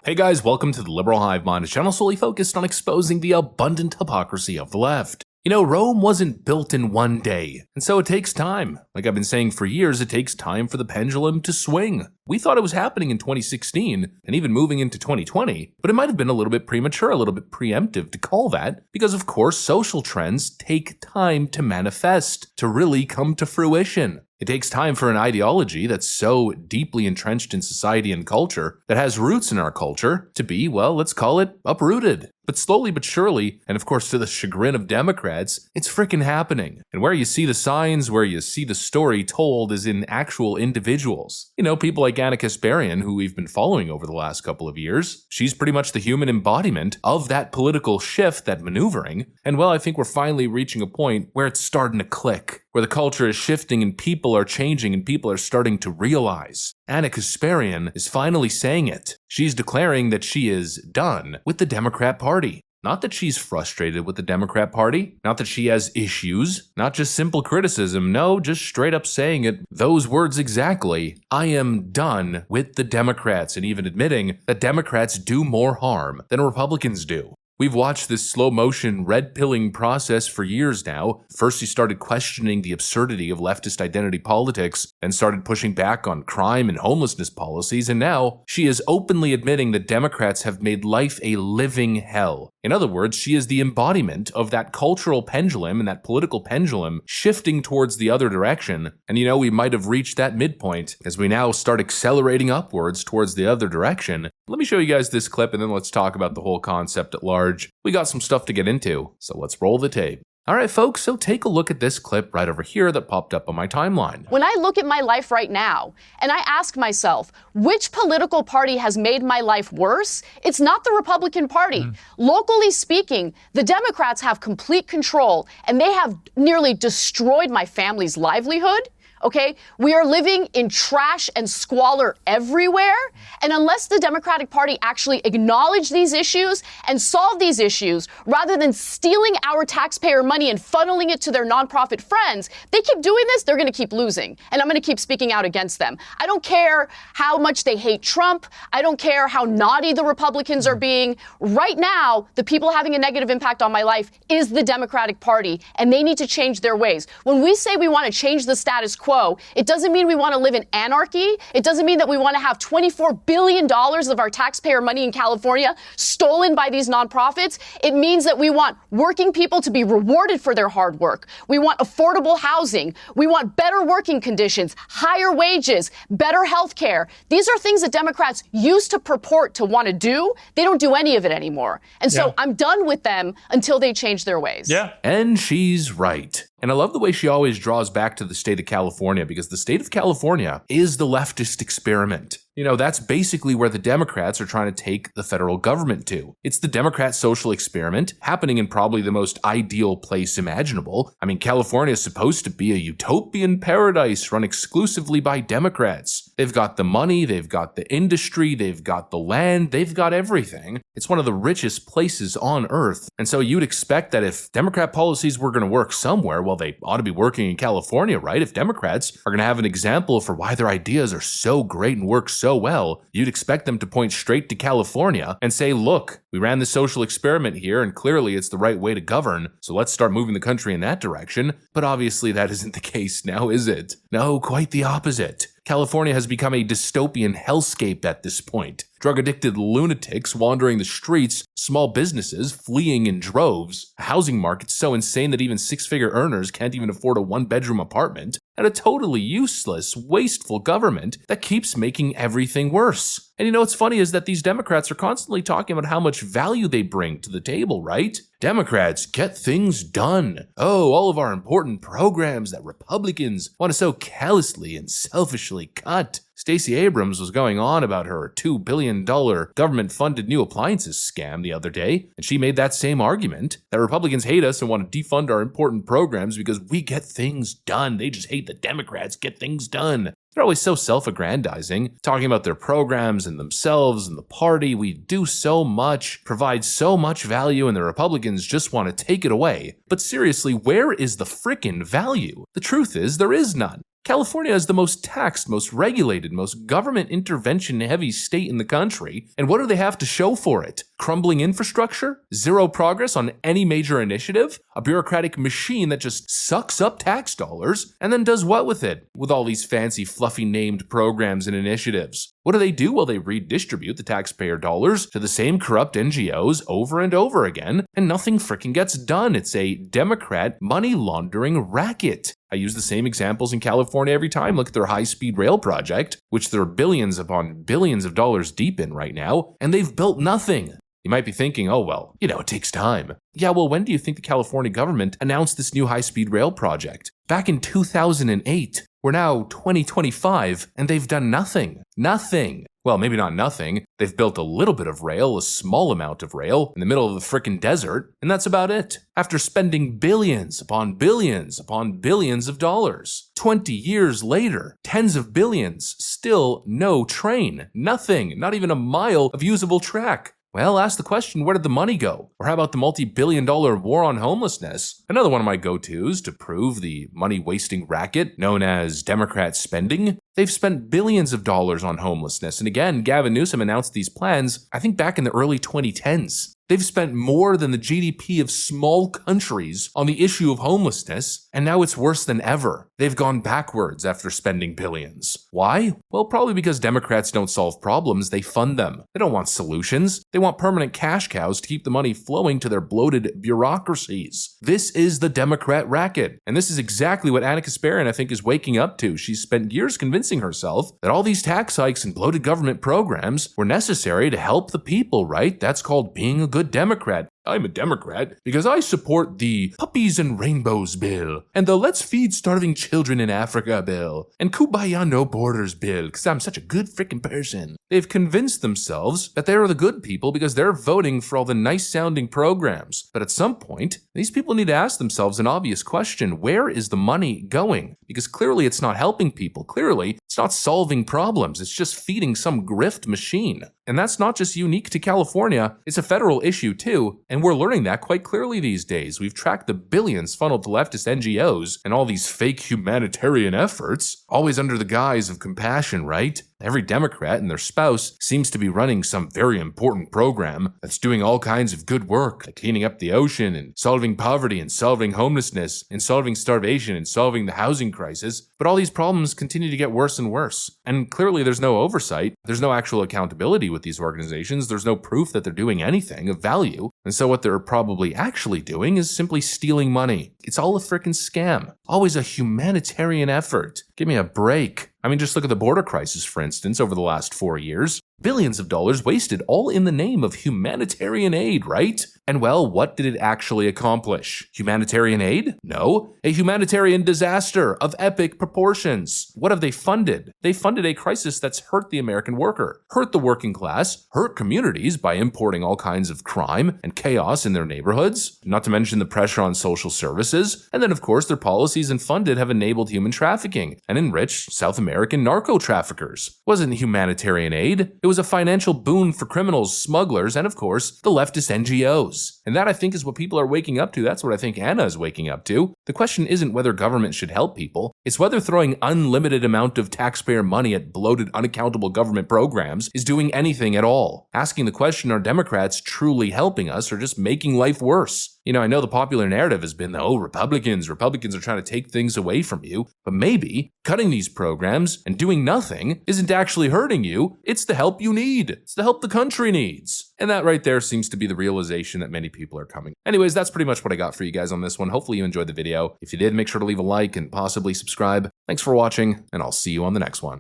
Hey guys, welcome to the Liberal Hive Mind, a channel solely focused on exposing the abundant hypocrisy of the left. You know, Rome wasn't built in one day, and so it takes time. Like I've been saying for years, it takes time for the pendulum to swing. We thought it was happening in 2016, and even moving into 2020, but it might have been a little bit premature, a little bit preemptive to call that, because of course social trends take time to manifest, to really come to fruition. It takes time for an ideology that's so deeply entrenched in society and culture, that has roots in our culture, to be, well, let's call it uprooted. But slowly but surely, and of course to the chagrin of Democrats, it's frickin' happening. And where you see the signs, where you see the story told is in actual individuals. You know, people like Kasparian, who we've been following over the last couple of years. She's pretty much the human embodiment of that political shift, that maneuvering. And well, I think we're finally reaching a point where it's starting to click, where the culture is shifting and people are changing and people are starting to realize. Kasparian is finally saying it. She's declaring that she is done with the Democrat Party. Not that she's frustrated with the Democrat Party, not that she has issues, not just simple criticism, no, just straight up saying it, those words exactly. I am done with the Democrats, and even admitting that Democrats do more harm than Republicans do. We've watched this slow-motion red-pilling process for years now. First, she started questioning the absurdity of leftist identity politics and started pushing back on crime and homelessness policies, and now she is openly admitting that Democrats have made life a living hell. In other words, she is the embodiment of that cultural pendulum and that political pendulum shifting towards the other direction. And you know, we might have reached that midpoint as we now start accelerating upwards towards the other direction. Let me show you guys this clip and then let's talk about the whole concept at large. We got some stuff to get into, so let's roll the tape. Alright folks, so take a look at this clip right over here that popped up on my timeline. When I look at my life right now, and I ask myself, which political party has made my life worse? It's not the Republican Party. Locally speaking, the Democrats have complete control, and they have nearly destroyed my family's livelihood. Okay, we are living in trash and squalor everywhere. And unless the Democratic Party actually acknowledge these issues and solve these issues, rather than stealing our taxpayer money and funneling it to their nonprofit friends, they keep doing this, they're going to keep losing. And I'm going to keep speaking out against them. I don't care how much they hate Trump. I don't care how naughty the Republicans are being. Right now, the people having a negative impact on my life is the Democratic Party, and they need to change their ways. When we say we want to change the status quo, it doesn't mean we want to live in anarchy. It doesn't mean that we want to have $24 billion of our taxpayer money in California stolen by these nonprofits. It means that we want working people to be rewarded for their hard work. We want affordable housing. We want better working conditions, higher wages, better health care. These are things that Democrats used to purport to want to do. They don't do any of it anymore. And so I'm done with them until they change their ways. Yeah. And she's right. And I love the way she always draws back to the state of California, because the state of California is the leftist experiment. You know, that's basically where the Democrats are trying to take the federal government to. It's the Democrat social experiment happening in probably the most ideal place imaginable. I mean, California is supposed to be a utopian paradise run exclusively by Democrats. They've got the money, they've got the industry, they've got the land, they've got everything. It's one of the richest places on earth. And so you'd expect that if Democrat policies were going to work somewhere, well, they ought to be working in California, right? If Democrats are going to have an example for why their ideas are so great and work so well, you'd expect them to point straight to California and say, look, we ran the social experiment here and clearly it's the right way to govern, so let's start moving the country in that direction. But obviously that isn't the case now, is it? No, quite the opposite. California has become a dystopian hellscape at this point. Drug-addicted lunatics wandering the streets, small businesses fleeing in droves, a housing market so insane that even six-figure earners can't even afford a one-bedroom apartment, and a totally useless, wasteful government that keeps making everything worse. And you know what's funny is that these Democrats are constantly talking about how much value they bring to the table, right? Democrats get things done. Oh, all of our important programs that Republicans want to so callously and selfishly cut. Stacey Abrams was going on about her $2 billion government-funded new appliances scam the other day, and she made that same argument, that Republicans hate us and want to defund our important programs because we get things done. They just hate the Democrats get things done. They're always so self-aggrandizing, talking about their programs and themselves and the party. We do so much, provide so much value, and the Republicans just want to take it away. But seriously, where is the frickin' value? The truth is, there is none. California is the most taxed, most regulated, most government intervention-heavy state in the country, and what do they have to show for it? Crumbling infrastructure? Zero progress on any major initiative? A bureaucratic machine that just sucks up tax dollars and then does what with it? With all these fancy, fluffy named programs and initiatives. What do? Well, they redistribute the taxpayer dollars to the same corrupt NGOs over and over again, and nothing frickin' gets done. It's a Democrat money laundering racket. I use the same examples in California every time. Look at their high-speed rail project, which they're billions upon billions of dollars deep in right now, and they've built nothing. You might be thinking, oh, well, it takes time. Yeah, well, when do you think the California government announced this new high-speed rail project? Back in 2008. We're now 2025, and they've done nothing. Nothing. Well, maybe not nothing. They've built a little bit of rail, a small amount of rail, in the middle of the frickin' desert, and that's about it. After spending billions upon billions upon billions of dollars. 20 years later, tens of billions, still no train. Nothing. Not even a mile of usable track. Well, ask the question, where did the money go? Or how about the multi-billion-dollar war on homelessness? Another one of my go-tos to prove the money-wasting racket known as Democrat spending. They've spent billions of dollars on homelessness, and again, Gavin Newsom announced these plans, I think back in the early 2010s. They've spent more than the GDP of small countries on the issue of homelessness, and now it's worse than ever. They've gone backwards after spending billions. Why? Well, probably because Democrats don't solve problems, they fund them. They don't want solutions. They want permanent cash cows to keep the money flowing to their bloated bureaucracies. This is the Democrat racket, and this is exactly what Anna Kasparian, I think, is waking up to. She's spent years convincing herself that all these tax hikes and bloated government programs were necessary to help the people, right? That's called being a good Democrat. I'm a Democrat because I support the Puppies and Rainbows bill, and the Let's Feed Starving Children in Africa bill, and Kumbaya No Borders bill because I'm such a good frickin' person. They've convinced themselves that they are the good people because they're voting for all the nice-sounding programs. But at some point, these people need to ask themselves an obvious question. Where is the money going? Because clearly it's not helping people. Clearly, it's not solving problems. It's just feeding some grift machine. And that's not just unique to California. It's a federal issue too. And we're learning that quite clearly these days. We've tracked the billions funneled to leftist NGOs and all these fake humanitarian efforts, always under the guise of compassion, right? Every Democrat and their spouse seems to be running some very important program that's doing all kinds of good work, like cleaning up the ocean and solving poverty and solving homelessness and solving starvation and solving the housing crisis. But all these problems continue to get worse and worse. And clearly there's no oversight. There's no actual accountability with these organizations. There's no proof that they're doing anything of value. And so what they're probably actually doing is simply stealing money. It's all a frickin' scam. Always a humanitarian effort. Give me a break. I mean, just look at the border crisis, for instance, over the last 4 years. Billions of dollars wasted all in the name of humanitarian aid, right? And well, what did it actually accomplish? Humanitarian aid? No. A humanitarian disaster of epic proportions. What have they funded? They funded a crisis that's hurt the American worker, hurt the working class, hurt communities by importing all kinds of crime and chaos in their neighborhoods, not to mention the pressure on social services. And then, of course, their policies and funded have enabled human trafficking and enriched South American narco traffickers. It wasn't humanitarian aid. It was a financial boon for criminals, smugglers, and of course, the leftist NGOs. And that, I think, is what people are waking up to. That's what I think Anna is waking up to. The question isn't whether government should help people. It's whether throwing unlimited amount of taxpayer money at bloated, unaccountable government programs is doing anything at all. Asking the question, are Democrats truly helping us or just making life worse? I know the popular narrative has been, Republicans are trying to take things away from you. But maybe cutting these programs and doing nothing isn't actually hurting you. It's the help you need. It's the help the country needs. And that right there seems to be the realization that many people are coming. Anyways, that's pretty much what I got for you guys on this one. Hopefully you enjoyed the video. If you did, make sure to leave a like and possibly subscribe. Thanks for watching, and I'll see you on the next one.